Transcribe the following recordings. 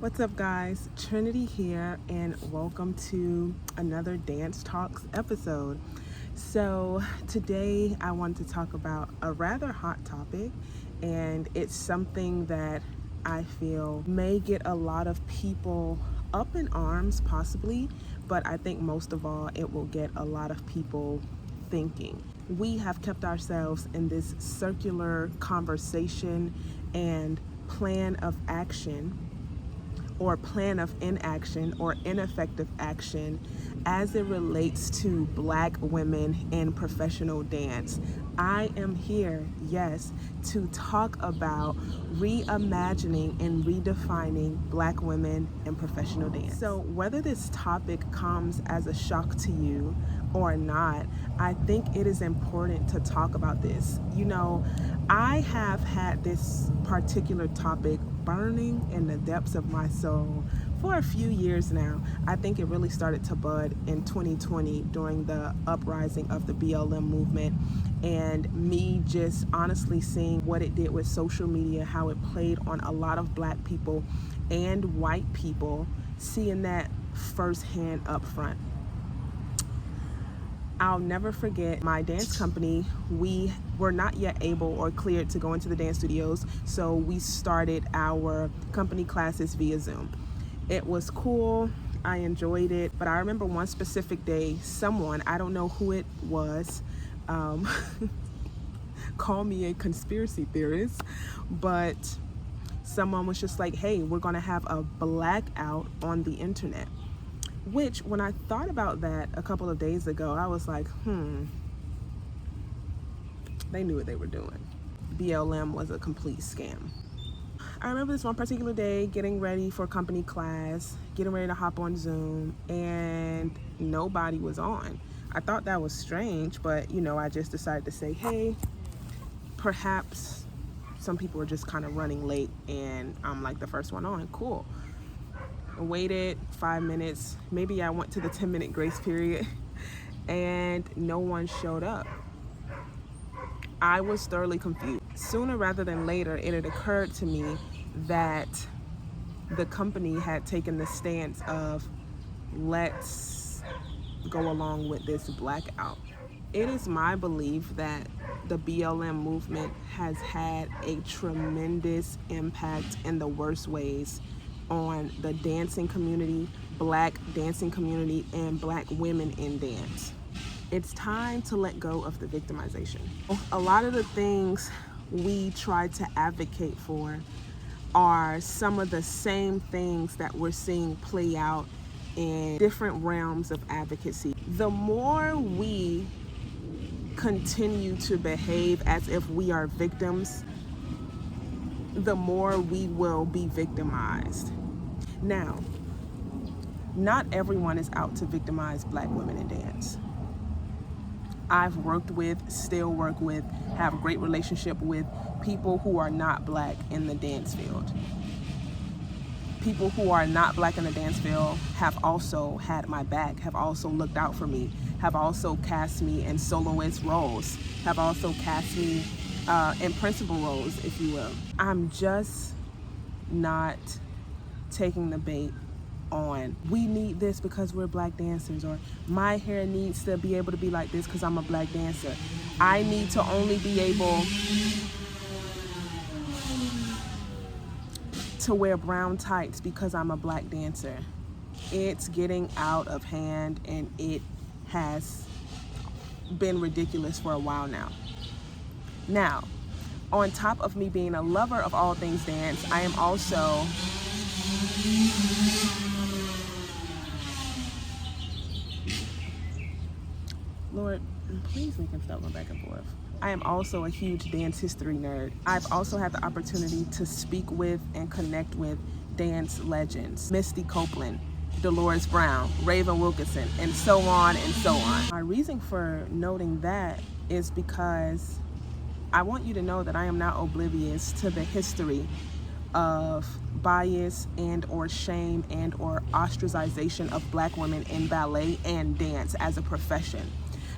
What's up, guys? Trinity here, and welcome to another Dance Talks episode. So, today I want to talk about a rather hot topic, and it's something that I feel may get a lot of people up in arms, possibly, but I think most of all, it will get a lot of people thinking. We have kept ourselves in this circular conversation and plan of action, or plan of inaction or ineffective action as it relates to Black women in professional dance. I am here, yes, to talk about reimagining and redefining Black women in professional dance. So whether this topic comes as a shock to you or not, I think it is important to talk about this. You know, I have had this particular topic burning in the depths of my soul for a few years now. I think it really started to bud in 2020 during the uprising of the BLM movement, and me just honestly seeing what it did with social media, how it played on a lot of Black people and white people, seeing that firsthand up front. I'll never forget my dance company. We were not yet able or cleared to go into the dance studios, so we started our company classes via Zoom. It was cool, I enjoyed it, but I remember one specific day, someone, I don't know who it was, call me a conspiracy theorist, but someone was just like, hey, we're gonna have a blackout on the internet. Which, when I thought about that a couple of days ago, I was like, they knew what they were doing. BLM was a complete scam. I remember this one particular day getting ready for company class, getting ready to hop on Zoom, and nobody was on. I thought that was strange, but I just decided to say, hey, perhaps some people were just kind of running late and I'm like the first one on. Cool. I waited 5 minutes, maybe I went to the 10-minute grace period, and no one showed up. I was thoroughly confused. Sooner rather than later, it had occurred to me that the company had taken the stance of, let's go along with this blackout. It is my belief that the BLM movement has had a tremendous impact in the worst ways on the dancing community, Black dancing community, and Black women in dance. It's time to let go of the victimization. A lot of the things we try to advocate for are some of the same things that we're seeing play out in different realms of advocacy. The more we continue to behave as if we are victims, the more we will be victimized. Now, not everyone is out to victimize Black women in dance. I've worked with, still work with, have a great relationship with people who are not Black in the dance field. People who are not Black in the dance field have also had my back, have also looked out for me, have also cast me in soloist roles, have also cast me in principal roles, if you will. I'm just not taking the bait on, we need this because we're Black dancers, or my hair needs to be able to be like this because I'm a Black dancer. I need to only be able to wear brown tights because I'm a Black dancer. It's getting out of hand, and it has been ridiculous for a while now. Now, on top of me being a lover of all things dance, I am also Lord, please make him stop going back and forth. I am also a huge dance history nerd. I've also had the opportunity to speak with and connect with dance legends, Misty Copeland, Dolores Brown, Raven Wilkinson, and so on and so on. My reason for noting that is because I want you to know that I am not oblivious to the history of bias and or shame and or ostracization of Black women in ballet and dance as a profession.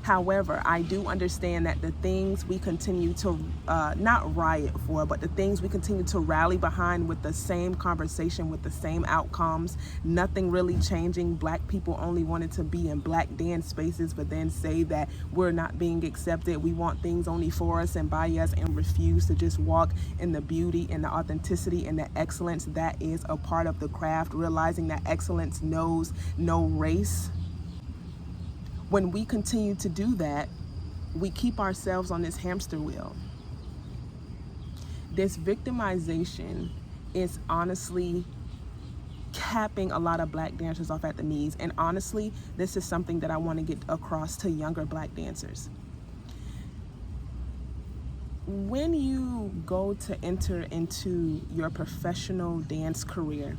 However, I do understand that the things we continue to not riot for, but the things we continue to rally behind with the same conversation, with the same outcomes, nothing really changing. Black people only wanted to be in black dance spaces, but then say that we're not being accepted. We want things only for us and by us, and refuse to just walk in the beauty and the authenticity and the excellence that is a part of the craft, realizing that excellence knows no race. When we continue to do that, we keep ourselves on this hamster wheel. This victimization is honestly capping a lot of black dancers off at the knees. And honestly, this is something that I want to get across to younger black dancers. When you go to enter into your professional dance career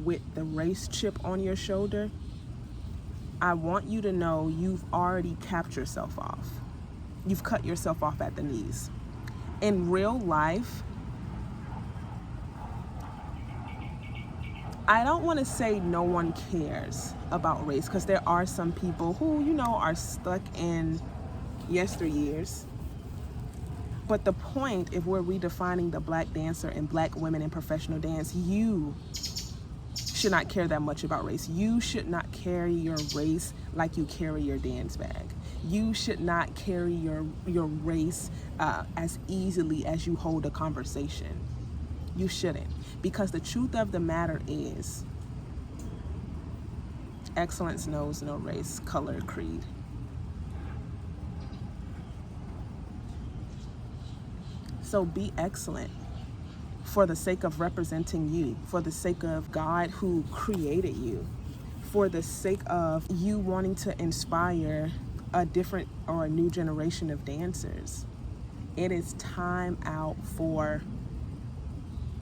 with the race chip on your shoulder, I want you to know you've already capped yourself off. You've cut yourself off at the knees. In real life, I don't want to say no one cares about race, because there are some people who, are stuck in yesteryears. But the point, if we're redefining the black dancer and black women in professional dance, you should not care that much about race. You should not carry your race like you carry your dance bag. You should not carry your race as easily as you hold a conversation. You shouldn't, because the truth of the matter is, excellence knows no race, color, creed. So be excellent for the sake of representing you, for the sake of God who created you, for the sake of you wanting to inspire a different or a new generation of dancers. It is time out for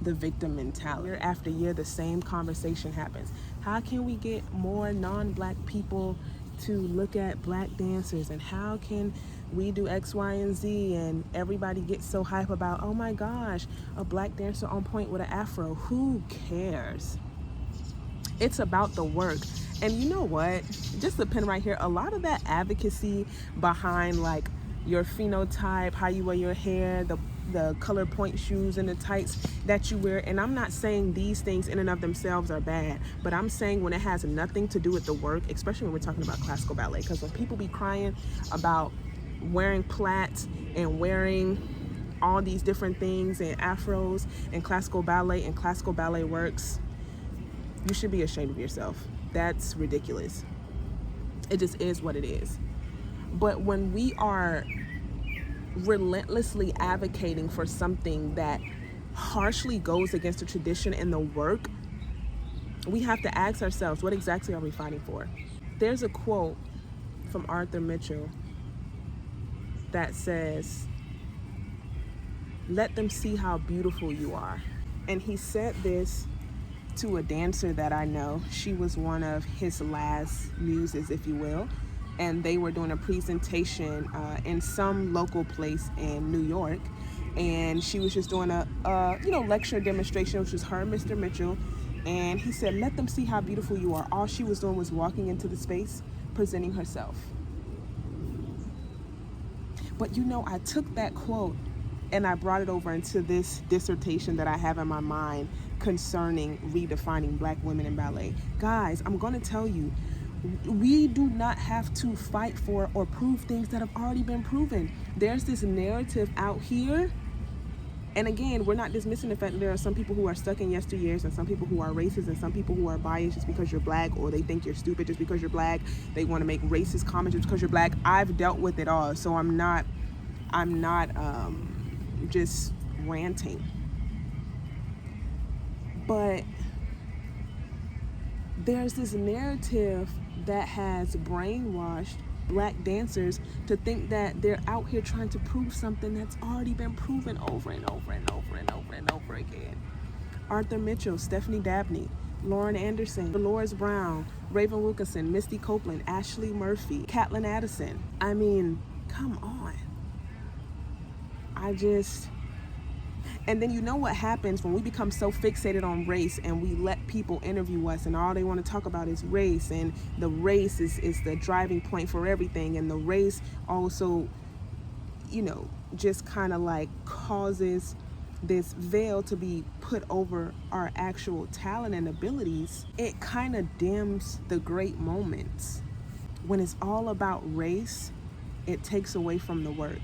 the victim mentality. Year after year, the same conversation happens. How can we get more non-black people to look at black dancers, and how can we do X, Y, and Z, and everybody gets so hype about, oh my gosh, a black dancer on point with an afro. Who cares? It's about the work. And you know what? Just a pin right here, a lot of that advocacy behind like your phenotype, how you wear your hair, the color point shoes and the tights that you wear. And I'm not saying these things in and of themselves are bad, but I'm saying when it has nothing to do with the work, especially when we're talking about classical ballet, because when people be crying about wearing plaits and wearing all these different things and afros and classical ballet works, you should be ashamed of yourself. That's ridiculous. It just is what it is. But when we are relentlessly advocating for something that harshly goes against the tradition and the work, we have to ask ourselves, what exactly are we fighting for? There's a quote from Arthur Mitchell that says, "Let them see how beautiful you are." And he said this to a dancer that I know. She was one of his last muses, if you will. And they were doing a presentation in some local place in New York. And she was just doing a lecture demonstration, which was her and Mr. Mitchell. And he said, "Let them see how beautiful you are." All she was doing was walking into the space, presenting herself. But I took that quote and I brought it over into this dissertation that I have in my mind concerning redefining black women in ballet. Guys, I'm going to tell you, we do not have to fight for or prove things that have already been proven. There's this narrative out here. And again, we're not dismissing the fact that there are some people who are stuck in yesteryears, and some people who are racist, and some people who are biased just because you're black, or they think you're stupid just because you're black. They want to make racist comments just because you're black. I've dealt with it all, so I'm not just ranting. But there's this narrative that has brainwashed black dancers to think that they're out here trying to prove something that's already been proven over and over and over and over and over again. Arthur Mitchell, Stephanie Dabney, Lauren Anderson, Dolores Brown, Raven Wilkinson, Misty Copeland, Ashley Murphy, Catelyn Addison. I mean, come on. And then you know what happens when we become so fixated on race and we let people interview us and all they want to talk about is race, and the race is the driving point for everything, and the race also, you know, just kind of like causes this veil to be put over our actual talent and abilities. It kind of dims the great moments. When it's all about race, it takes away from the work.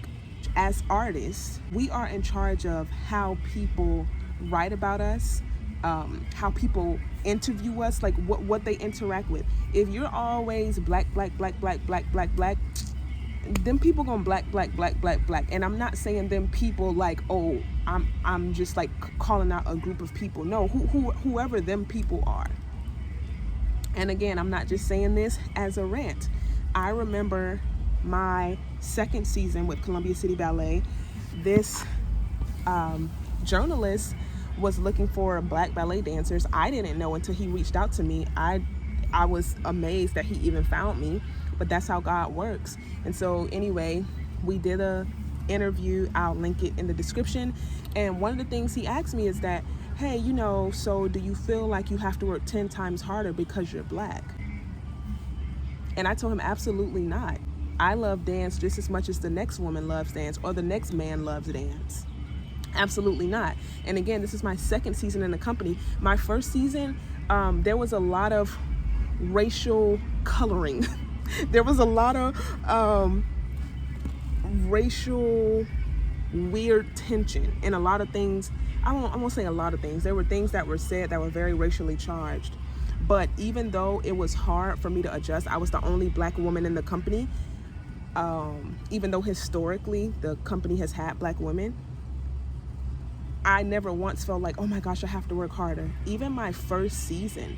As artists, we are in charge of how people write about us, how people interview us, like what they interact with. If you're always black, them people gonna black. And I'm not saying them people like, oh, I'm just like calling out a group of people. No, whoever them people are. And again, I'm not just saying this as a rant. I remember my second season with Columbia City Ballet. This journalist was looking for black ballet dancers. I didn't know until he reached out to me. I was amazed that he even found me, but that's how God works. And so anyway, we did a interview. I'll link it in the description. And one of the things he asked me is that, hey, you know, so do you feel like you have to work 10 times harder because you're black? And I told him, absolutely not. I love dance just as much as the next woman loves dance or the next man loves dance. Absolutely not. And again, this is my second season in the company. My first season, there was a lot of racial coloring. There was a lot of racial weird tension and a lot of things. I won't say a lot of things. There were things that were said that were very racially charged. But even though it was hard for me to adjust, I was the only black woman in the company. Even though historically the company has had black women, I never once felt like, oh my gosh, I have to work harder. Even my first season,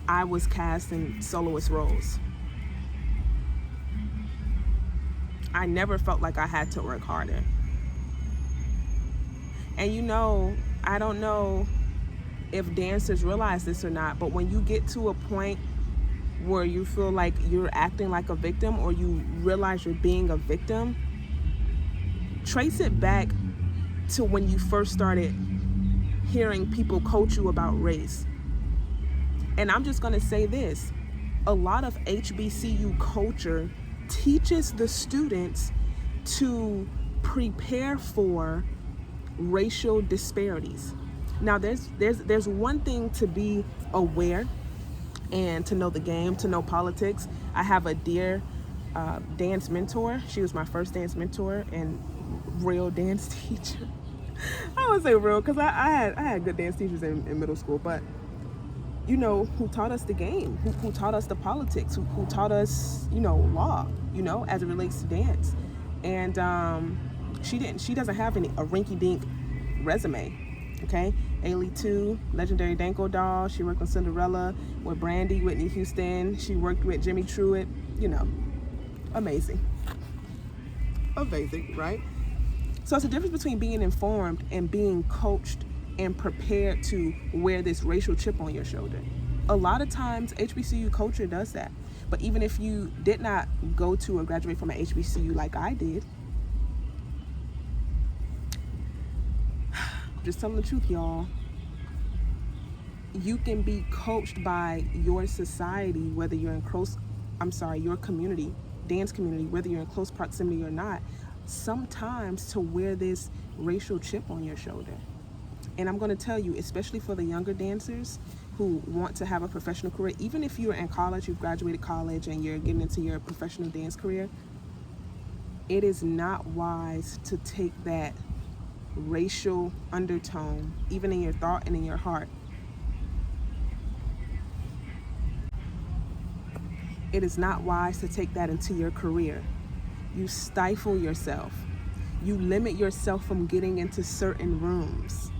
I was cast in soloist roles. I never felt like I had to work harder. And you know, I don't know if dancers realize this or not, but when you get to a point where you feel like you're acting like a victim or you realize you're being a victim, trace it back to when you first started hearing people coach you about race. And I'm just gonna say this, a lot of HBCU culture teaches the students to prepare for racial disparities. Now there's one thing to be aware and to know the game, to know politics. I have a dear dance mentor. She was my first dance mentor and real dance teacher. I wouldn't say real because I had good dance teachers in middle school, but you know, who taught us the game, who taught us the politics, who taught us, you know, law, you know, as it relates to dance. And she doesn't have a rinky-dink resume. Okay, Ailey 2, legendary Danko doll. She worked on Cinderella with Brandy, Whitney Houston. She worked with Jimmy Truitt. You know, amazing. Amazing, right? So it's a difference between being informed and being coached and prepared to wear this racial chip on your shoulder. A lot of times HBCU culture does that. But even if you did not go to or graduate from an HBCU like I did, just telling the truth, y'all, you can be coached by your society, whether you're in your community, dance community, whether you're in close proximity or not, sometimes to wear this racial chip on your shoulder. And I'm going to tell you, especially for the younger dancers who want to have a professional career, even if you're in college, you've graduated college and you're getting into your professional dance career, it is not wise to take that racial undertone, even in your thought and in your heart. It is not wise to take that into your career. You stifle yourself. You limit yourself from getting into certain rooms.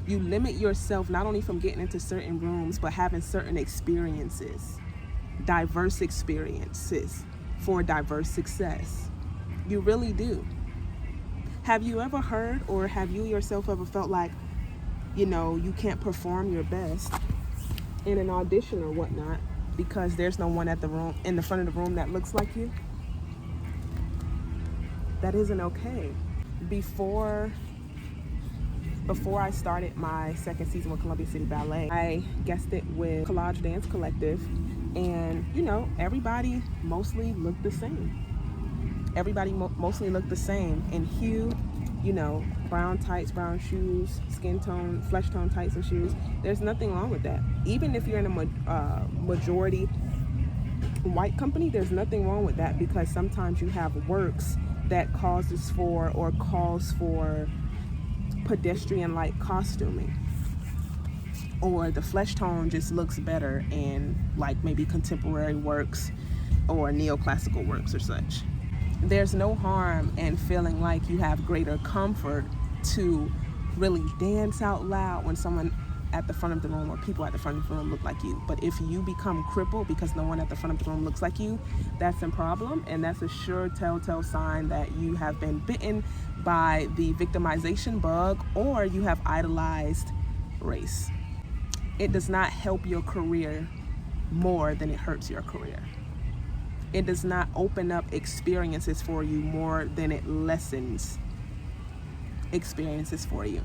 You limit yourself not only from getting into certain rooms, but having certain experiences, diverse experiences for diverse success. You really do. Have you ever heard, or have you yourself ever felt like, you know, you can't perform your best in an audition or whatnot because there's no one in the front of the room that looks like you? That isn't okay. Before Before I started my second season with Columbia City Ballet, I guested with Collage Dance Collective, and you know, everybody mostly looked the same. Everybody mostly looked the same in hue, you know, brown tights, brown shoes, skin tone, flesh tone tights and shoes. There's nothing wrong with that. Even if you're in a majority white company, there's nothing wrong with that, because sometimes you have works that calls for pedestrian-like costuming, or the flesh tone just looks better in like maybe contemporary works or neoclassical works or such. There's no harm in feeling like you have greater comfort to really dance out loud when someone at the front of the room or people at the front of the room look like you. But if you become crippled because no one at the front of the room looks like you, that's a problem, and that's a sure telltale sign that you have been bitten by the victimization bug, or you have idolized race. It does not help your career more than it hurts your career. It does not open up experiences for you more than it lessens experiences for you.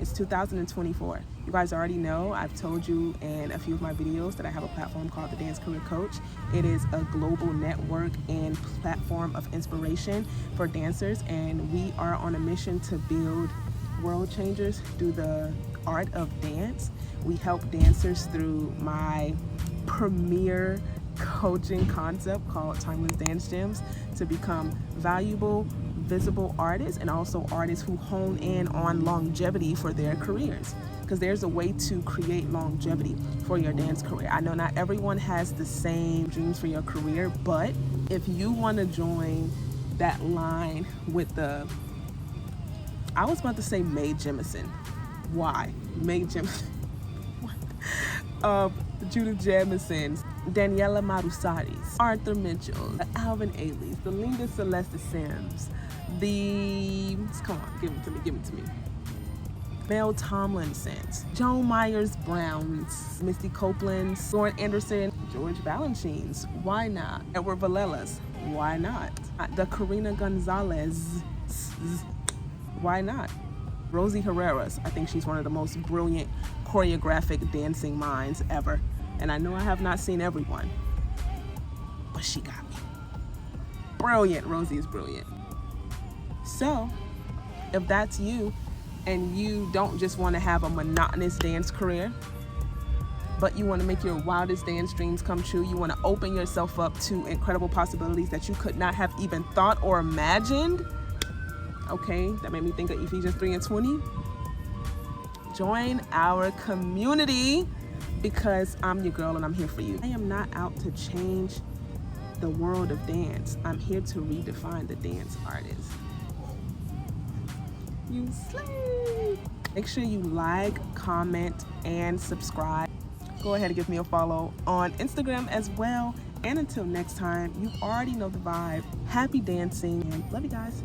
It's 2024. You guys already know, I've told you in a few of my videos that I have a platform called the Dance Career Coach. It is a global network and platform of inspiration for dancers, and we are on a mission to build world changers through the art of dance. We help dancers through my premier coaching concept called Timeless Dance Gems to become valuable, visible artists, and also artists who hone in on longevity for their careers, because there's a way to create longevity for your dance career. I know not everyone has the same dreams for your career, but if you want to join that line with the, I was about to say Mae Jemison. Why? Mae Jemison. Judith Jamisons, Daniela Marusatis, Arthur Mitchell, the Alvin Ailey's, the Linda Celeste Sims, come on, give it to me. Mel Tomlinsons, Joan Myers Browns, Misty Copeland's, Lauren Anderson, George Balanchine's, why not? Edward Valelas, why not? The Karina Gonzalez, why not? Rosie Herrera's, I think she's one of the most brilliant choreographic dancing minds ever. And I know I have not seen everyone, but she got me. Brilliant, Rosie is brilliant. So, if that's you, and you don't just want to have a monotonous dance career, but you want to make your wildest dance dreams come true, you want to open yourself up to incredible possibilities that you could not have even thought or imagined, okay, that made me think of Ephesians 3:20. Join our community, because I'm your girl and I'm here for you. I am not out to change the world of dance. I'm here to redefine the dance artist. You slay! Make sure you like, comment, and subscribe. Go ahead and give me a follow on Instagram as well. And until next time, you already know the vibe. Happy dancing, and love you guys.